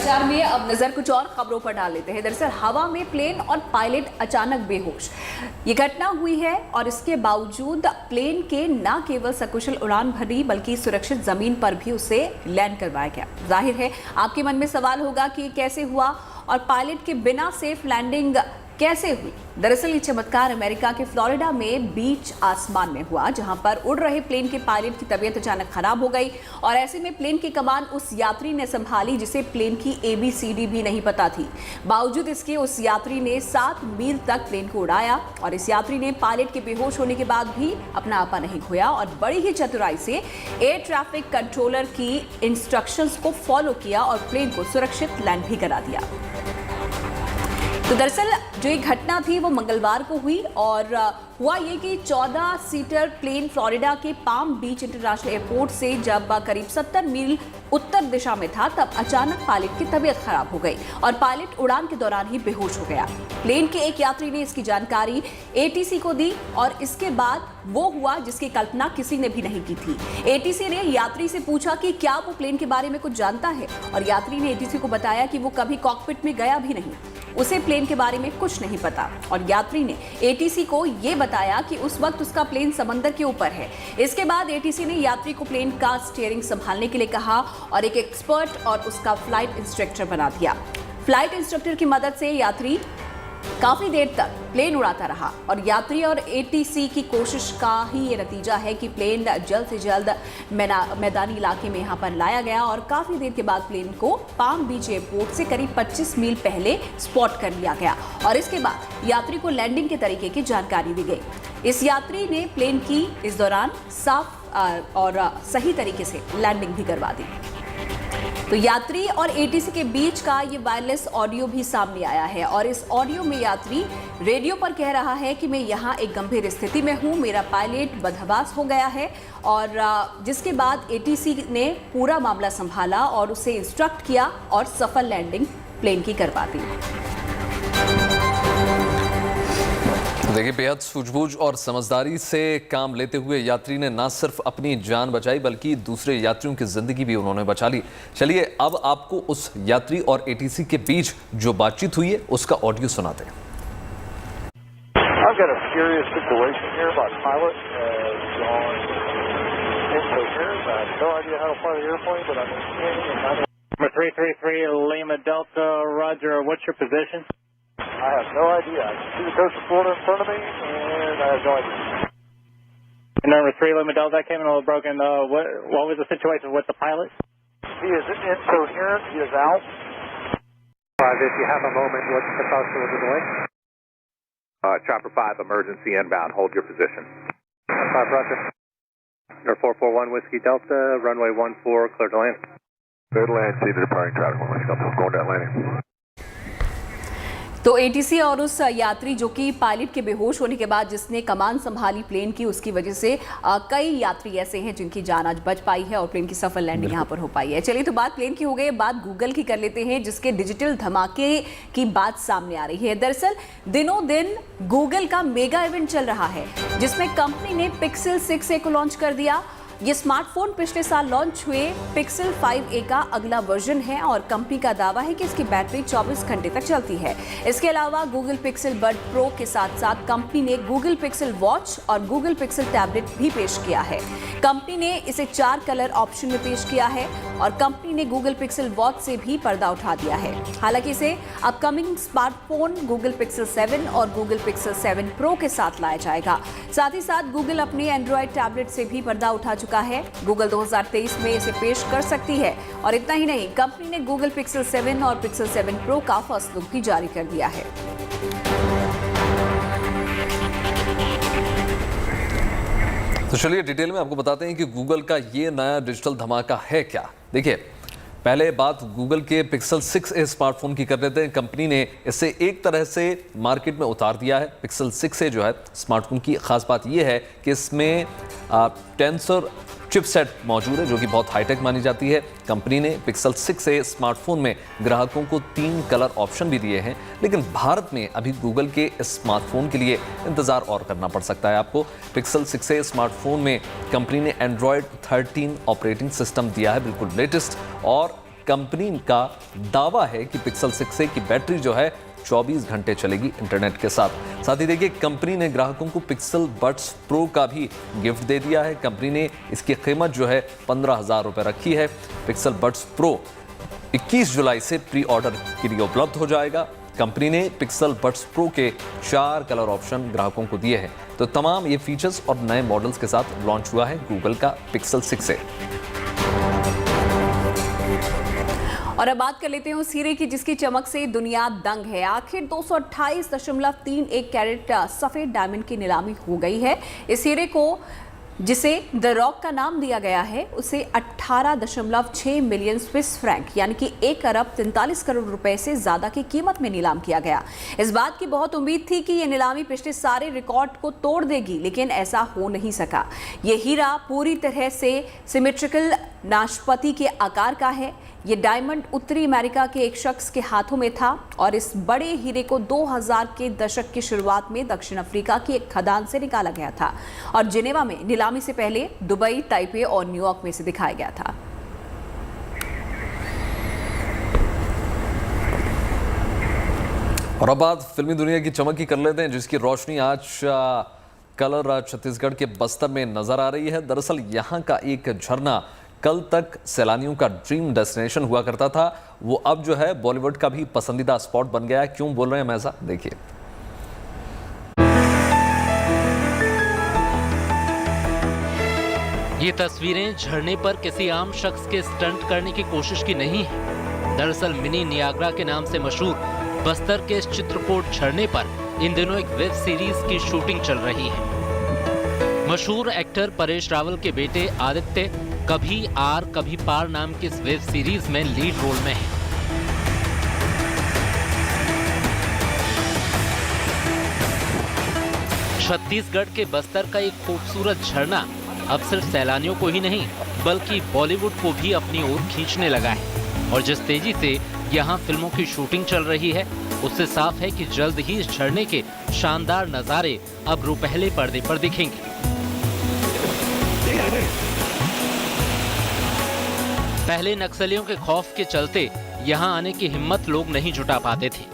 समाचार में अब नजर कुछ और खबरों पर डाल लेते हैं। दरअसल हवा में प्लेन और पायलट अचानक बेहोश, ये घटना हुई है और इसके बावजूद प्लेन के न केवल सकुशल उड़ान भरी बल्कि सुरक्षित जमीन पर भी उसे लैंड करवाया गया। जाहिर है आपके मन में सवाल होगा कि कैसे हुआ और पायलट के बिना सेफ लैंडिंग कैसे हुई। दरअसल ये चमत्कार अमेरिका के फ्लोरिडा में बीच आसमान में हुआ, जहां पर उड़ रहे प्लेन के पायलट की तबीयत अचानक खराब हो गई और ऐसे में प्लेन की कमान उस यात्री ने संभाली जिसे प्लेन की ABCD भी नहीं पता थी। बावजूद इसके उस यात्री ने 7 मील तक प्लेन को उड़ाया और इस यात्री ने पायलट के बेहोश होने के बाद भी अपना आपा नहीं खोया और बड़ी ही चतुराई से एयर ट्रैफिक कंट्रोलर की इंस्ट्रक्शंस को फॉलो किया और प्लेन को सुरक्षित लैंड भी करा दिया। तो दरअसल जो ये घटना थी वो मंगलवार को हुई और हुआ ये कि 14 सीटर प्लेन फ्लोरिडा के पाम बीच इंटरनेशनल एयरपोर्ट से जब करीब 70 मील उत्तर दिशा में था तब अचानक पायलट की तबीयत खराब हो गई और पायलट उड़ान के दौरान ही बेहोश हो गया। प्लेन के एक यात्री ने इसकी जानकारी ATC को दी और इसके बाद वो हुआ जिसकी कल्पना किसी ने भी नहीं की थी। ATC ने यात्री से पूछा कि क्या वो प्लेन के बारे में कुछ जानता है और यात्री ने ATC को बताया कि वो कभी कॉकपिट में गया भी नहीं, उसे प्लेन के बारे में कुछ नहीं पता और यात्री ने ATC को ये बताया कि उस वक्त उसका प्लेन समंदर के ऊपर है। इसके बाद ATC ने यात्री को प्लेन का स्टीयरिंग संभालने के लिए कहा और एक एक्सपर्ट और उसका फ्लाइट इंस्ट्रक्टर बना दिया। फ्लाइट इंस्ट्रक्टर की मदद से यात्री काफी देर तक प्लेन उड़ाता रहा और यात्री और ATC की कोशिश का ही ये नतीजा है कि प्लेन जल्द से जल्द मैदानी इलाके में यहाँ पर लाया गया और काफी देर के बाद प्लेन को पाम बीच एयरपोर्ट से करीब 25 मील पहले स्पॉट कर लिया गया और इसके बाद यात्री को लैंडिंग के तरीके की जानकारी दी गई। इस यात्री ने प्लेन की इस दौरान साफ और सही तरीके से लैंडिंग भी करवा दी। तो यात्री और ATC के बीच का ये वायरलेस ऑडियो भी सामने आया है और इस ऑडियो में यात्री रेडियो पर कह रहा है कि मैं यहाँ एक गंभीर स्थिति में हूँ, मेरा पायलट बदहवास हो गया है और जिसके बाद ATC ने पूरा मामला संभाला और उसे इंस्ट्रक्ट किया और सफल लैंडिंग प्लेन की करवा दी। देखिए, बेहद सूझबूझ और समझदारी से काम लेते हुए यात्री ने न सिर्फ अपनी जान बचाई बल्कि दूसरे यात्रियों की जिंदगी भी उन्होंने बचा ली। चलिए अब आपको उस यात्री और ATC के बीच जो बातचीत हुई है उसका ऑडियो सुनाते हैं। I've got a serious situation here. My pilot has gone incoherent. I have no idea how to fly the airplane, but I'm standing and I'm... Number 333 Lima Delta, Roger. What's your position? I have no idea. I can see the coast of Florida in front of me, and I have no idea. Number 3 Lima Delta, that came in a little broken. What was the situation with the pilot? He is incoherent. He is out. If you have a moment, what's the cause for the delay? Chopper 5, emergency inbound. Hold your position. 5, Roger. Number 441 Whiskey Delta, runway 14, clear to land. Clear to land, see the departing traffic. Going to Atlanta. तो ATC और उस यात्री जो कि pilot के बेहोश होने के बाद जिसने कमान संभाली प्लेन की, उसकी वजह से कई यात्री ऐसे हैं जिनकी जान आज बच पाई है और प्लेन की सफल लैंडिंग यहाँ पर हो पाई है। चलिए तो बात प्लेन की हो गई, बात गूगल की कर लेते हैं जिसके डिजिटल धमाके की बात सामने आ रही है। दरअसल दिनों दिन गूगल का मेगा इवेंट चल रहा है जिसमें कंपनी ने पिक्सल 6a को लॉन्च कर दिया। ये स्मार्टफोन पिछले साल लॉन्च हुए पिक्सल 5a का अगला वर्जन है और कंपनी का दावा है कि इसकी बैटरी 24 घंटे तक चलती है। इसके अलावा गूगल पिक्सल बड प्रो के साथ साथ कंपनी ने गूगल पिक्सल वॉच और गूगल पिक्सल टैबलेट भी पेश किया है। कंपनी ने इसे 4 कलर ऑप्शन में पेश किया है और कंपनी ने गूगल पिक्सल वॉच से भी पर्दा उठा दिया है। हालांकि इसे अपकमिंग स्मार्टफोन गूगल पिक्सल 7 और गूगल पिक्सल 7 प्रो के साथ लाया जाएगा। साथ ही साथ गूगल अपने एंड्रॉयड टैबलेट से भी पर्दा उठा चुका है। गूगल 2023 में इसे पेश कर सकती है और इतना ही नहीं, कंपनी ने गूगल पिक्सल 7 और पिक्सल 7 प्रो का फर्स्ट लुक भी जारी कर दिया है। तो चलिए डिटेल में आपको बताते हैं कि गूगल का ये नया डिजिटल धमाका है क्या। देखिए, पहले बात गूगल के पिक्सल 6a स्मार्टफोन की कर लेते हैं। कंपनी ने इसे एक तरह से मार्केट में उतार दिया है। पिक्सल 6a जो है स्मार्टफोन की खास बात यह है कि इसमें टेंसर चिपसेट मौजूद है जो कि बहुत हाईटेक मानी जाती है। कंपनी ने पिक्सल 6a स्मार्टफोन में ग्राहकों को 3 कलर ऑप्शन भी दिए हैं, लेकिन भारत में अभी गूगल के इस स्मार्टफोन के लिए इंतजार और करना पड़ सकता है आपको। पिक्सल 6a स्मार्टफोन में कंपनी ने एंड्रॉयड 13 ऑपरेटिंग सिस्टम दिया है, बिल्कुल लेटेस्ट, और कंपनी का दावा है कि पिक्सल 6a की बैटरी जो है 24 घंटे चलेगी इंटरनेट के साथ। साथ ही देखिए कंपनी ने ग्राहकों को पिक्सल बड्स प्रो का भी गिफ्ट दे दिया है। कंपनी ने इसकी कीमत जो है 15,000 रुपये रखी है। पिक्सल बड्स प्रो 21 जुलाई से प्री ऑर्डर के लिए उपलब्ध हो जाएगा। कंपनी ने पिक्सल बड्स प्रो के 4 कलर ऑप्शन ग्राहकों को दिए हैं। तो तमाम ये फीचर्स और नए मॉडल्स के साथ लॉन्च हुआ है गूगल का पिक्सल 6a। और अब बात कर लेते हैं उस हीरे की जिसकी चमक से दुनिया दंग है। आखिर 228.31 कैरेट सफेद डायमंड की नीलामी हो गई है। इस हीरे को जिसे द रॉक का नाम दिया गया है उसे 18.6 मिलियन स्विस फ्रैंक यानी कि 1 अरब 43 करोड़ रुपए से ज्यादा की कीमत में नीलाम किया गया। इस बात की बहुत उम्मीद थी कि यह नीलामी पिछले सारे रिकॉर्ड को तोड़ देगी, लेकिन ऐसा हो नहीं सका। यह हीरा पूरी तरह से सिमेट्रिकल नाशपाती के आकार का है। ये डायमंड उत्तरी अमेरिका के एक शख्स के हाथों में था और इस बड़े हीरे को 2000 के दशक की शुरुआत में दक्षिण अफ्रीका की एक खदान से निकाला गया था और जिनेवा में नीलामी से पहले दुबई, ताइपे और न्यूयॉर्क में से दिखाया गया था। और अब बात फिल्मी दुनिया की चमक की कर लेते हैं, जिसकी रोशनी आज कलर छत्तीसगढ़ के बस्तर में नजर आ रही है। दरअसल यहाँ का एक झरना कल तक सैलानियों का ड्रीम डेस्टिनेशन हुआ करता था, वो अब जो है बॉलीवुड का भी पसंदीदा स्पॉट बन गया है। क्यों बोल रहे हैं हम ऐसा, देखिए। ये तस्वीरें झरने पर किसी आम शख्स के स्टंट करने की कोशिश की नहीं है। दरअसल मिनी नियाग्रा के नाम से मशहूर बस्तर के इस चित्रकूट झरने पर इन दिनों एक वेब सीरीज की शूटिंग चल रही है। मशहूर एक्टर परेश रावल के बेटे आदित्य कभी आर कभी पार नाम की इस वेब सीरीज में लीड रोल में है। छत्तीसगढ़ के बस्तर का एक खूबसूरत झरना अब सिर्फ सैलानियों को ही नहीं बल्कि बॉलीवुड को भी अपनी ओर खींचने लगा है। और जिस तेजी से यहाँ फिल्मों की शूटिंग चल रही है उससे साफ है कि जल्द ही इस झरने के शानदार नजारे अब रुपहले पर्दे पर दिखेंगे। पहले नक्सलियों के खौफ के चलते यहाँ आने की हिम्मत लोग नहीं जुटा पाते थे,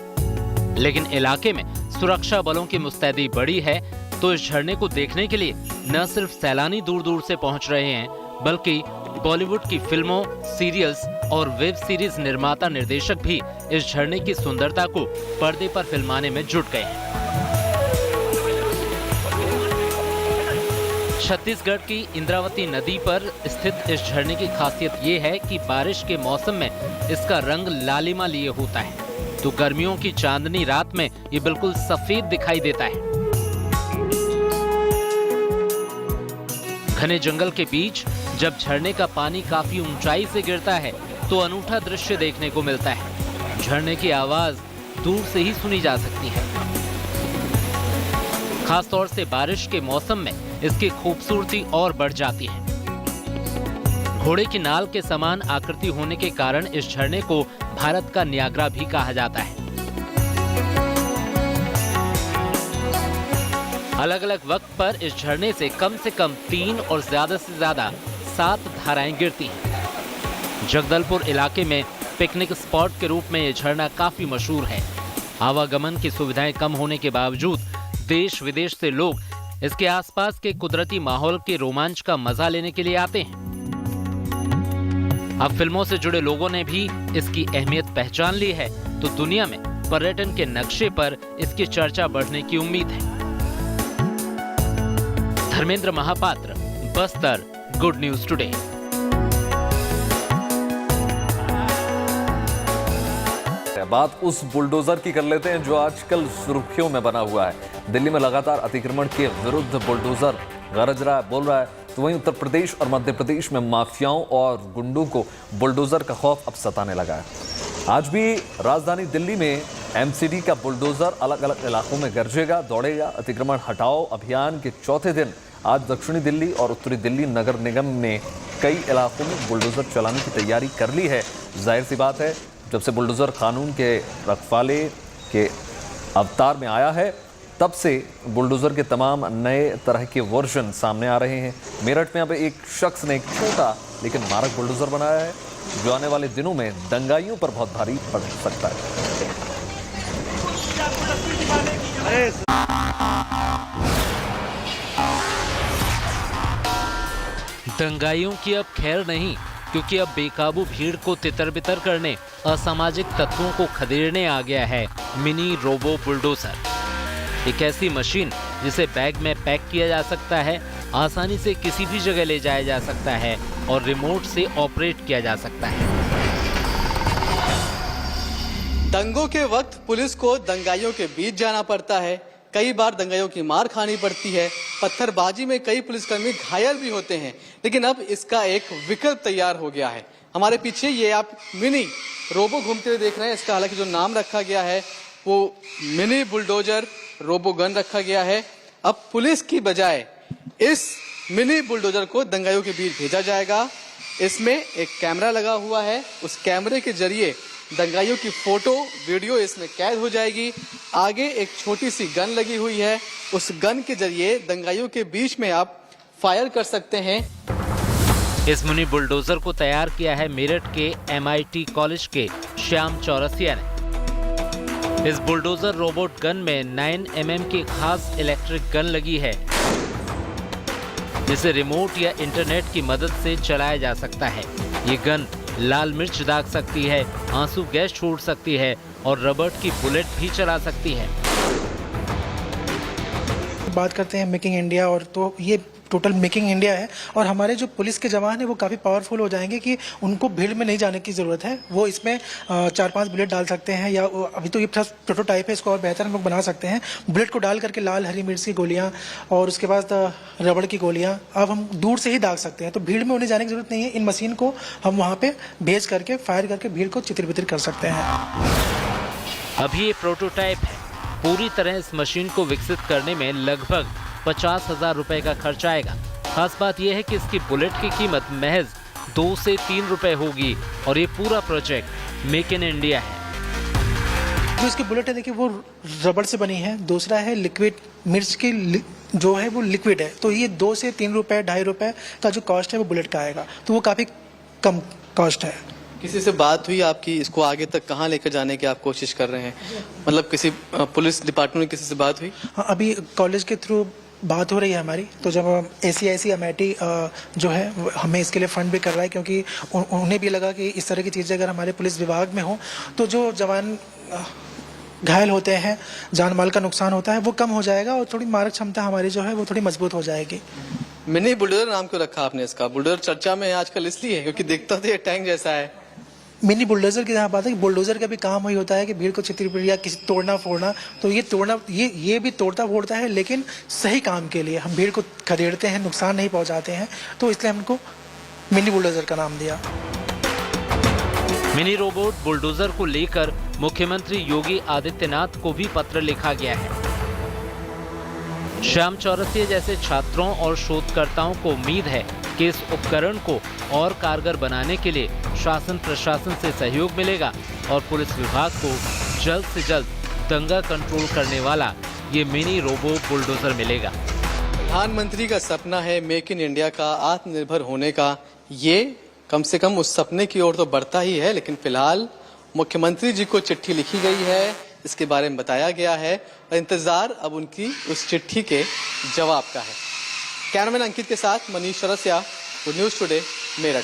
लेकिन इलाके में सुरक्षा बलों की मुस्तैदी बढ़ी है तो इस झरने को देखने के लिए न सिर्फ सैलानी दूर दूर से पहुंच रहे हैं बल्कि बॉलीवुड की फिल्मों, सीरियल्स और वेब सीरीज निर्माता निर्देशक भी इस झरने की सुंदरता को पर्दे पर फिल्माने में जुट गए हैं। छत्तीसगढ़ की इंद्रावती नदी पर स्थित इस झरने की खासियत ये है कि बारिश के मौसम में इसका रंग लालिमा लिए होता है, तो गर्मियों की चांदनी रात में ये बिल्कुल सफेद दिखाई देता है। घने जंगल के बीच जब झरने का पानी काफी ऊंचाई से गिरता है तो अनूठा दृश्य देखने को मिलता है। झरने की आवाज दूर से ही सुनी जा सकती है। खासतौर से बारिश के मौसम में इसकी खूबसूरती और बढ़ जाती है। घोड़े की नाल के समान आकृति होने के कारण इस झरने को भारत का नियाग्रा भी कहा जाता है। अलग अलग वक्त पर इस झरने से कम 3 और ज्यादा से ज्यादा 7 धाराएं गिरती हैं। जगदलपुर इलाके में पिकनिक स्पॉट के रूप में यह झरना काफी मशहूर है। आवागमन की सुविधाएं कम होने के बावजूद देश विदेश से लोग इसके आसपास के कुदरती माहौल के रोमांच का मजा लेने के लिए आते हैं। अब फिल्मों से जुड़े लोगों ने भी इसकी अहमियत पहचान ली है तो दुनिया में पर्यटन के नक्शे पर इसकी चर्चा बढ़ने की उम्मीद है। Dharmendra Mahapatra, Bastar, good news today. बात उस बुलडोजर की कर लेते हैं जो आजकल सुर्खियों में बना हुआ है। दिल्ली में लगातार अतिक्रमण के विरुद्ध बुलडोजर गरज रहा है, बोल रहा है, तो वहीं उत्तर प्रदेश और मध्य प्रदेश में माफियाओं और गुंडों को बुलडोजर का खौफ अब सताने लगा है। आज भी राजधानी दिल्ली में एमसीडी का बुलडोजर अलग अलग इलाकों में गरजेगा, दौड़ेगा। अतिक्रमण हटाओ अभियान के चौथे दिन आज दक्षिणी दिल्ली और उत्तरी दिल्ली नगर निगम ने कई इलाकों में बुलडोजर चलाने की तैयारी कर ली है। जाहिर सी बात है, जब से बुलडोजर कानून के रखवाले के अवतार में आया है तब से बुलडोजर के तमाम नए तरह के वर्जन सामने आ रहे हैं। मेरठ में अब एक शख्स ने एक छोटा लेकिन मारक बुलडोजर बनाया है। जो आने वाले दिनों में दंगाइयों पर बहुत भारी पड़ सकता है। दंगाइयों की अब खैर नहीं, क्योंकि अब बेकाबू भीड़ को तितर-बितर करने, असामाजिक तत्वों को खदेड़ने आ गया है मिनी रोबो बुलडोजर। एक ऐसी मशीन जिसे बैग में पैक किया जा सकता है, आसानी से किसी भी जगह ले जाया जा सकता है और रिमोट से ऑपरेट किया जा सकता है। दंगों के वक्त पुलिस को दंगाइयों के बीच जाना पड़ता है, कई बार दंगाइयों की मार खानी पड़ती है, पत्थरबाजी में कई पुलिसकर्मी घायल भी होते हैं, लेकिन अब इसका एक विकल्प तैयार हो गया है। हमारे पीछे ये आप मिनी रोबो घूमते हुए देख रहे हैं। इसका हालांकि जो नाम रखा गया है वो मिनी बुलडोजर रोबो गन रखा गया है। अब पुलिस की बजाय इस मिनी बुलडोजर को दंगाइयों के बीच भेजा जाएगा। इसमें एक कैमरा लगा हुआ है, उस कैमरे के जरिए दंगाइयों की फोटो वीडियो इसमें कैद हो जाएगी। आगे एक छोटी सी गन लगी हुई है, उस गन के जरिए दंगाइयों के बीच में आप फायर कर सकते हैं। इस मिनी बुलडोजर को तैयार किया है मेरठ के MIT कॉलेज के श्याम चौरसिया ने। इस बुलडोजर रोबोट गन में 9 mm की खास इलेक्ट्रिक गन लगी है, जिसे रिमोट या इंटरनेट की मदद से चलाया जा सकता है। ये गन लाल मिर्च दाग सकती है, आंसू गैस छोड़ सकती है और रबड़ की बुलेट भी चला सकती है। बात करते हैं मेकिंग इंडिया, और तो ये टोटल मेकिंग इंडिया है। और हमारे जो पुलिस के जवान हैं वो काफ़ी पावरफुल हो जाएंगे कि उनको भीड़ में नहीं जाने की ज़रूरत है। वो इसमें 4-5 बुलेट डाल सकते हैं, या अभी तो ये प्रोटोटाइप है, इसको और बेहतर हम लोग बना सकते हैं। बुलेट को डाल करके लाल हरी मिर्च की गोलियां और उसके बाद रबड़ की गोलियां अब हम दूर से ही दाग सकते हैं। तो भीड़ में उन्हें जाने की ज़रूरत नहीं है। इन मशीन को हम वहाँ पर भेज करके फायर करके भीड़ को चितिर-बितिर कर सकते हैं। अभी ये प्रोटोटाइप है। पूरी तरह इस मशीन को विकसित करने में लगभग 50,000 रुपए का खर्च आएगा। खास बात यह है कि इसकी बुलेट की कीमत महज 2 से 3 रुपए होगी और ये पूरा प्रोजेक्ट मेक इन इंडिया है। जो इसकी बुलेट है देखिए वो रबड़ से बनी है। दूसरा है लिक्विड मिर्च की जो है वो लिक्विड है, तो ये 2 से 3 रुपए 2.5 रुपए का जो कॉस्ट है वो बुलेट का आएगा, तो वो काफ़ी कम कॉस्ट है। किसी से बात हुई आपकी, इसको आगे तक कहाँ लेकर जाने की आप कोशिश कर रहे हैं? मतलब किसी पुलिस डिपार्टमेंट में किसी से बात हुई? हाँ, अभी कॉलेज के थ्रू बात हो रही है हमारी। तो जब ACIC MIT जो है हमें इसके लिए फंड भी कर रहा है, क्योंकि उन्हें भी लगा कि इस तरह की चीज़ें अगर हमारे पुलिस विभाग में हो तो जो जवान घायल होते हैं, जान माल का नुकसान होता है, वो कम हो जाएगा और थोड़ी मारक क्षमता हमारी जो है वो थोड़ी मजबूत हो जाएगी। मिनी बुलडोजर नाम क्यों रखा आपने इसका? बुलडोजर चर्चा में है आजकल इसलिए क्योंकि देखता तो ये टैंक जैसा है। मिनी बुलडोजर की जहाँ बात है कि बुलडोजर का भी काम वही होता है कि भीड़ को चित्र या किसी तोड़ना फोड़ना, तो ये तोड़ना ये भी तोड़ता फोड़ता है, लेकिन सही काम के लिए। हम भीड़ को खदेड़ते हैं, नुकसान नहीं पहुंचाते हैं, तो इसलिए हमको मिनी बुलडोजर का नाम दिया। मिनी रोबोट बुलडोजर को लेकर मुख्यमंत्री योगी आदित्यनाथ को भी पत्र लिखा गया है। श्याम चौरसिया जैसे छात्रों और शोधकर्ताओं को उम्मीद है कि इस उपकरण को और कारगर बनाने के लिए शासन प्रशासन से सहयोग मिलेगा और पुलिस विभाग को जल्द से जल्द दंगा कंट्रोल करने वाला ये मिनी रोबो बुलडोजर मिलेगा। प्रधानमंत्री का सपना है मेक इन इंडिया का, आत्मनिर्भर होने का। ये कम से कम उस सपने की ओर तो बढ़ता ही है, लेकिन फिलहाल मुख्यमंत्री जी को चिट्ठी लिखी गई है, इसके बारे में बताया गया है और इंतजार अब उनकी उस चिट्ठी के जवाब का है। कैमरामैन अंकित के साथ मनीष चौरसिया, न्यूज़ टुडे, मेरठ।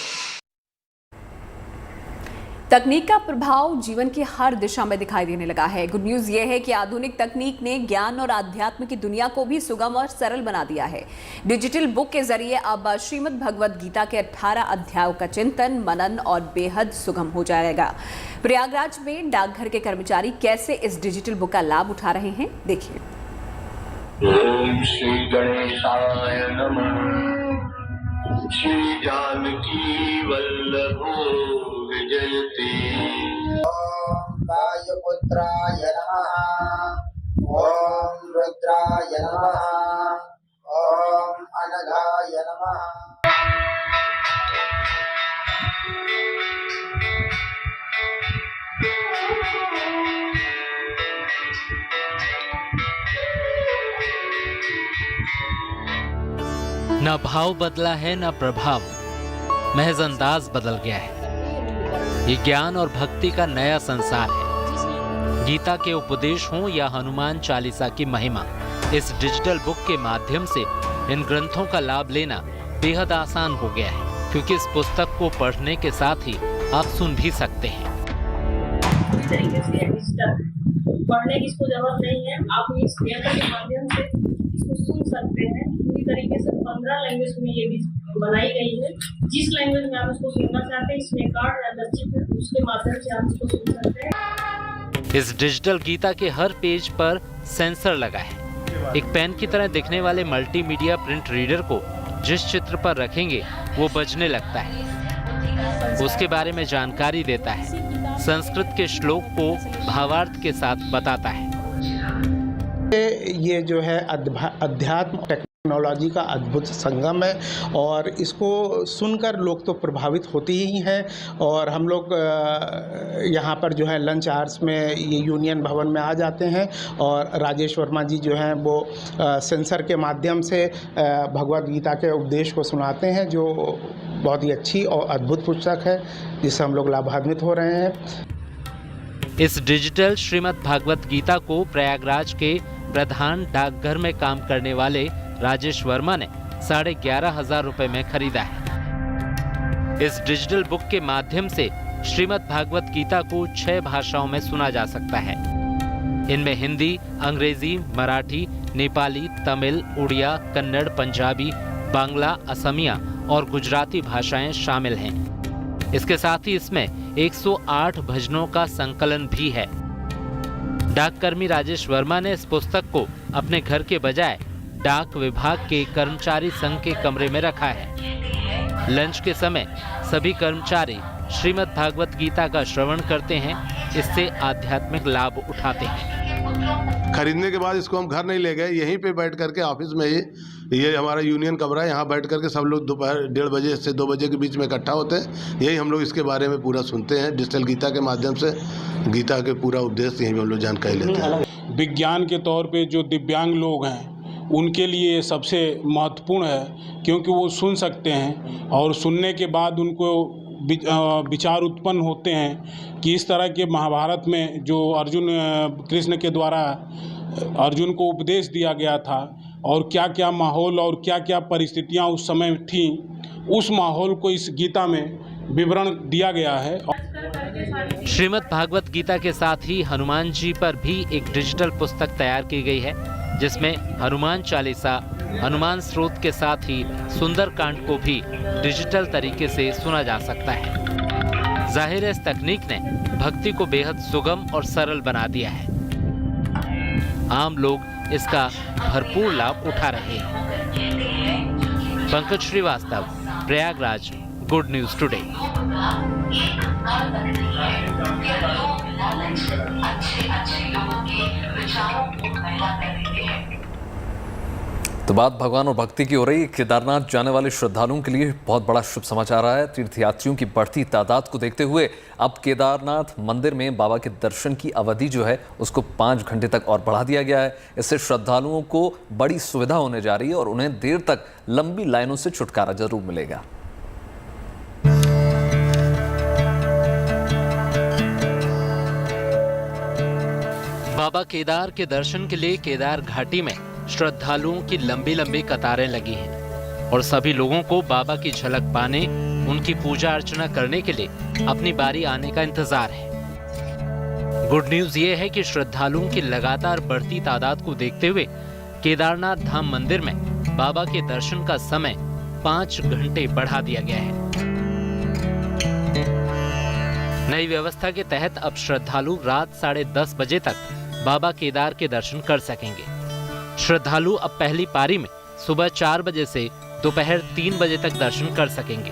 तकनीक का प्रभाव जीवन की हर दिशा में दिखाई देने लगा है। गुड न्यूज़ ये है कि आधुनिक तकनीक ने ज्ञान और आध्यात्म की दुनिया को भी सुगम और सरल बना दिया है। डिजिटल बुक के जरिए अब श्रीमद् भगवद गीता के 18 अध्यायों का चिंतन, मनन और बेहद सुगम हो जाएगा। प्रयागराज में डाकघर के कर्मचारी कैसे इस डिजिटल बुक का लाभ उठा रहे हैं, देखिए। ओम श्री गणेशाय नमः। श्री जानकी वल्लभो विजयते। ओम वायुपुत्राय नमः। ओम रुद्राय नमः। ओम अनघाय नमः। न भाव बदला है न प्रभाव, महज अंदाज बदल गया है। ये ज्ञान और भक्ति का नया संसार है। गीता के उपदेश हों या हनुमान चालीसा की महिमा, इस डिजिटल बुक के माध्यम से इन ग्रंथों का लाभ लेना बेहद आसान हो गया है, क्योंकि इस पुस्तक को पढ़ने के साथ ही आप सुन भी सकते हैं। पूरी तरीके से डिजिटल पढ़ने की इसको जरूरत नहीं है, आप इस थिएटर के माध्यम से इसको सुन सकते हैं। पूरी तरीके से 15 लैंग्वेज में ये भी बनाई गई है। जिस लैंग्वेज में आप इसको सुनना चाहते हैं, इसमें कार्ड या दर्शित है, उसके माध्यम से आप इसको सुन सकते हैं। इस डिजिटल गीता के हर पेज पर सेंसर लगा है। एक पेन की तरह दिखने वाले मल्टीमीडिया प्रिंट रीडर को जिस चित्र पर रखेंगे वो बजने लगता है, उसके बारे में जानकारी देता है, संस्कृत के श्लोक को भावार्थ के साथ बताता है। ये जो है अध्यात्म टेक्नोलॉजी का अद्भुत संगम है और इसको सुनकर लोग तो प्रभावित होते ही हैं। और हम लोग यहाँ पर जो है लंच आवर्स में ये यूनियन भवन में आ जाते हैं और राजेश वर्मा जी जो हैं वो सेंसर के माध्यम से भगवद गीता के उपदेश को सुनाते हैं, जो बहुत ही अच्छी और अद्भुत पुस्तक है जिससे हम लोग लाभान्वित हो रहे हैं। इस डिजिटल श्रीमद् भागवत गीता को प्रयागराज के प्रधान डाकघर में काम करने वाले राजेश वर्मा ने 11,500 रुपए में खरीदा है। इस डिजिटल बुक के माध्यम से श्रीमद् भागवत गीता को 6 भाषाओं में सुना जा सकता है। इनमें हिंदी, अंग्रेजी, मराठी, नेपाली, तमिल, उड़िया, कन्नड़, पंजाबी, बांग्ला, असमिया और गुजराती भाषाएं शामिल हैं। इसके साथ ही इसमें 108 भजनों का संकलन भी है। डाककर्मी राजेश वर्मा ने इस पुस्तक को अपने घर के बजाय डाक विभाग के कर्मचारी संघ के कमरे में रखा है। लंच के समय सभी कर्मचारी श्रीमद् भागवत गीता का श्रवण करते हैं, इससे आध्यात्मिक लाभ उठाते हैं। खरीदने के बाद इसको हम घर नहीं ले गए, यहीं पे बैठ करके ऑफिस में ही, ये हमारा यूनियन कमरा है, यहाँ बैठ करके सब लोग दोपहर 1:30 बजे से 2 बजे के बीच में इकट्ठा होते हैं। यही हम लोग इसके बारे में पूरा सुनते हैं। डिजिटल गीता के माध्यम से गीता के पूरा उद्देश्य यहीं हम लोग जानकारी लेते हैं। विज्ञान के तौर पे जो दिव्यांग लोग हैं उनके लिए सबसे महत्वपूर्ण है, क्योंकि वो सुन सकते हैं और सुनने के बाद उनको विचार उत्पन्न होते हैं कि इस तरह के महाभारत में जो अर्जुन कृष्ण के द्वारा अर्जुन को उपदेश दिया गया था और क्या क्या माहौल और क्या क्या परिस्थितियां उस समय थीं, उस माहौल को इस गीता में विवरण दिया गया है। श्रीमद् भागवत गीता के साथ ही हनुमान जी पर भी एक डिजिटल पुस्तक तैयार की गई है, जिसमें हनुमान चालीसा, हनुमान स्रोत के साथ ही सुंदर कांड को भी डिजिटल तरीके से सुना जा सकता है। जाहिर है इस तकनीक ने भक्ति को बेहद सुगम और सरल बना दिया है। आम लोग इसका भरपूर लाभ उठा रहे हैं। Pankaj Shrivastava, Prayagraj, good news today. तो बात भगवान और भक्ति की हो रही है। केदारनाथ जाने वाले श्रद्धालुओं के लिए बहुत बड़ा शुभ समाचार आया है। तीर्थयात्रियों की बढ़ती तादाद को देखते हुए अब केदारनाथ मंदिर में बाबा के दर्शन की अवधि जो है उसको 5 घंटे तक और बढ़ा दिया गया है। इससे श्रद्धालुओं को बड़ी सुविधा होने जा रही है और उन्हें देर तक लंबी लाइनों से छुटकारा जरूर मिलेगा। बाबा केदार के दर्शन के लिए केदार घाटी में श्रद्धालुओं की लंबी लंबी कतारें लगी हैं और सभी लोगों को बाबा की झलक पाने, उनकी पूजा अर्चना करने के लिए अपनी बारी आने का इंतजार है। गुड न्यूज ये है कि श्रद्धालुओं की लगातार बढ़ती तादाद को देखते हुए केदारनाथ धाम मंदिर में बाबा के दर्शन का समय 5 घंटे बढ़ा दिया गया है। नई व्यवस्था के तहत अब श्रद्धालु रात 10:30 बजे तक बाबा केदार के दर्शन कर सकेंगे। श्रद्धालु अब पहली पारी में सुबह 4 बजे से दोपहर 3 बजे तक दर्शन कर सकेंगे।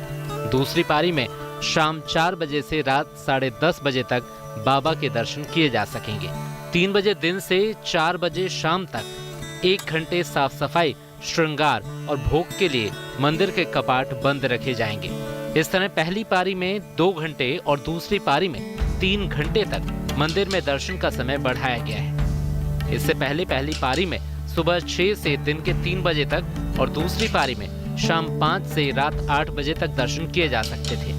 दूसरी पारी में शाम 4 बजे से रात 10:30 बजे तक बाबा के दर्शन किए जा सकेंगे। 3 बजे दिन से 4 बजे शाम तक 1 घंटे साफ सफाई, श्रृंगार और भोग के लिए मंदिर के कपाट बंद रखे जाएंगे। इस तरह पहली पारी में 2 घंटे और दूसरी पारी में 3 घंटे तक मंदिर में दर्शन का समय बढ़ाया गया है। इससे पहले पहली पारी में सुबह 6 से दिन के 3 बजे तक और दूसरी पारी में शाम 5 से रात 8 बजे तक दर्शन किए जा सकते थे।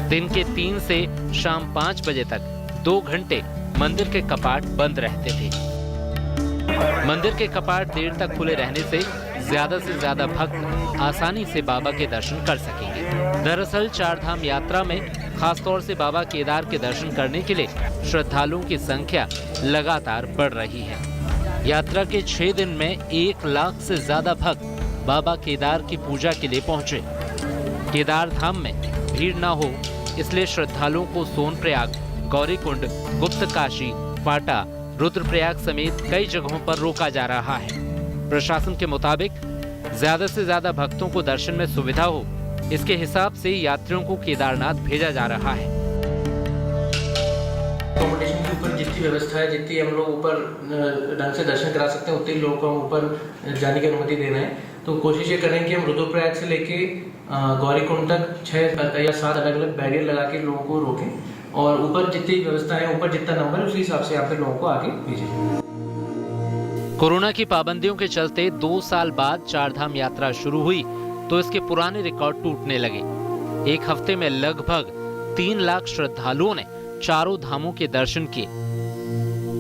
दिन के 3 से शाम 5 बजे तक 2 घंटे मंदिर के कपाट बंद रहते थे। मंदिर के कपाट देर तक खुले रहने से ज्यादा भक्त आसानी से बाबा के दर्शन कर सकेंगे। दरअसल चारधाम यात्रा में खासतौर से बाबा केदार के दर्शन करने के लिए श्रद्धालुओं की संख्या लगातार बढ़ रही है। यात्रा के 6 दिन में 1 लाख से ज्यादा भक्त बाबा केदार की पूजा के लिए पहुंचे। केदार धाम में भीड़ न हो इसलिए श्रद्धालुओं को सोनप्रयाग, गौरीकुंड, गुप्तकाशी, पाटा, रुद्रप्रयाग समेत कई जगहों पर रोका जा रहा है। प्रशासन के मुताबिक ज्यादा से ज्यादा भक्तों को दर्शन में सुविधा हो, इसके हिसाब से यात्रियों को केदारनाथ भेजा जा रहा है। अकोमोडेशन के ऊपर जितनी व्यवस्था है, जितनी हम लोग ऊपर ढंग से दर्शन करा सकते हैं, उतने लोगों को हम ऊपर जाने की अनुमति दे रहे हैं। तो कोशिश ये करें कि हम रुद्रप्रयाग से लेके गौरीकुंड तक 6 या 7 अलग अलग बैरियर लगा के लोगों को रोकें और ऊपर जितनी व्यवस्था है, ऊपर जितना नंबर है उसी हिसाब से यहाँ पे लोगों को आगे भेजें। कोरोना की पाबंदियों के चलते 2 साल बाद चारधाम यात्रा शुरू हुई तो इसके पुराने रिकॉर्ड टूटने लगे। एक हफ्ते में लगभग 3 लाख श्रद्धालुओं ने चारों धामों के दर्शन किए।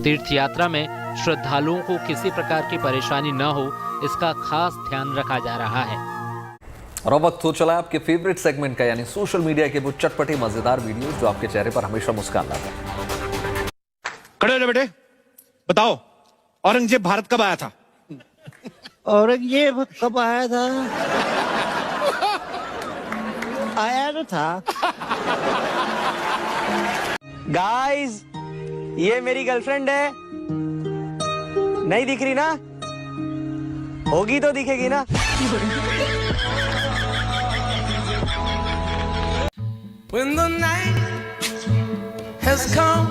तीर्थ यात्रा में श्रद्धालुओं को किसी प्रकार की परेशानी न हो, इसका खास ध्यान रखा जा रहा है। और अब वक्त हो चला आपके फेवरेट सेगमेंट का, यानी सोशल मीडिया के वो चटपटे मजेदार वीडियोस जो आपके चेहरे पर हमेशा मुस्कान लाते हैं। खड़े हो बेटे, बताओ औरंगजेब भारत कब आया था? औरंगजेब कब आया था? आया तो था। गाइस, ये मेरी गर्लफ्रेंड है, नहीं दिख रही ना? होगी तो दिखेगी ना? When the night has come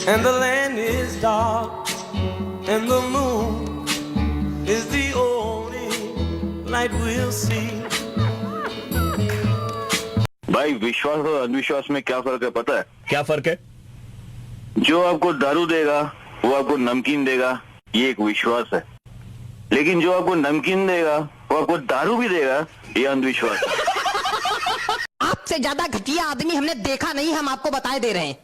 and the land is dark and the moon is the only light we'll see. भाई, विश्वास और अंधविश्वास में क्या फर्क है पता है? क्या फर्क है? जो आपको दारू देगा वो आपको नमकीन देगा, ये एक विश्वास है। लेकिन जो आपको नमकीन देगा वो आपको दारू भी देगा, ये अंधविश्वास है। आपसे ज्यादा घटिया आदमी हमने देखा नहीं, हम आपको बताए दे रहे हैं।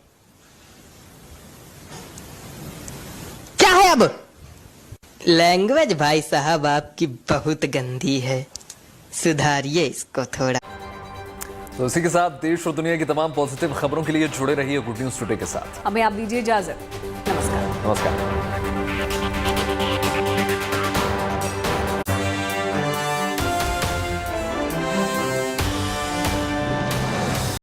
क्या है अब? लैंग्वेज भाई साहब आपकी बहुत गंदी है, सुधारिए इसको थोड़ा। तो इसी के साथ देश और दुनिया की तमाम पॉजिटिव खबरों के लिए जुड़े रहिए गुड न्यूज टुडे के साथ। हमें आप दीजिए इजाजत। नमस्कार। नमस्कार।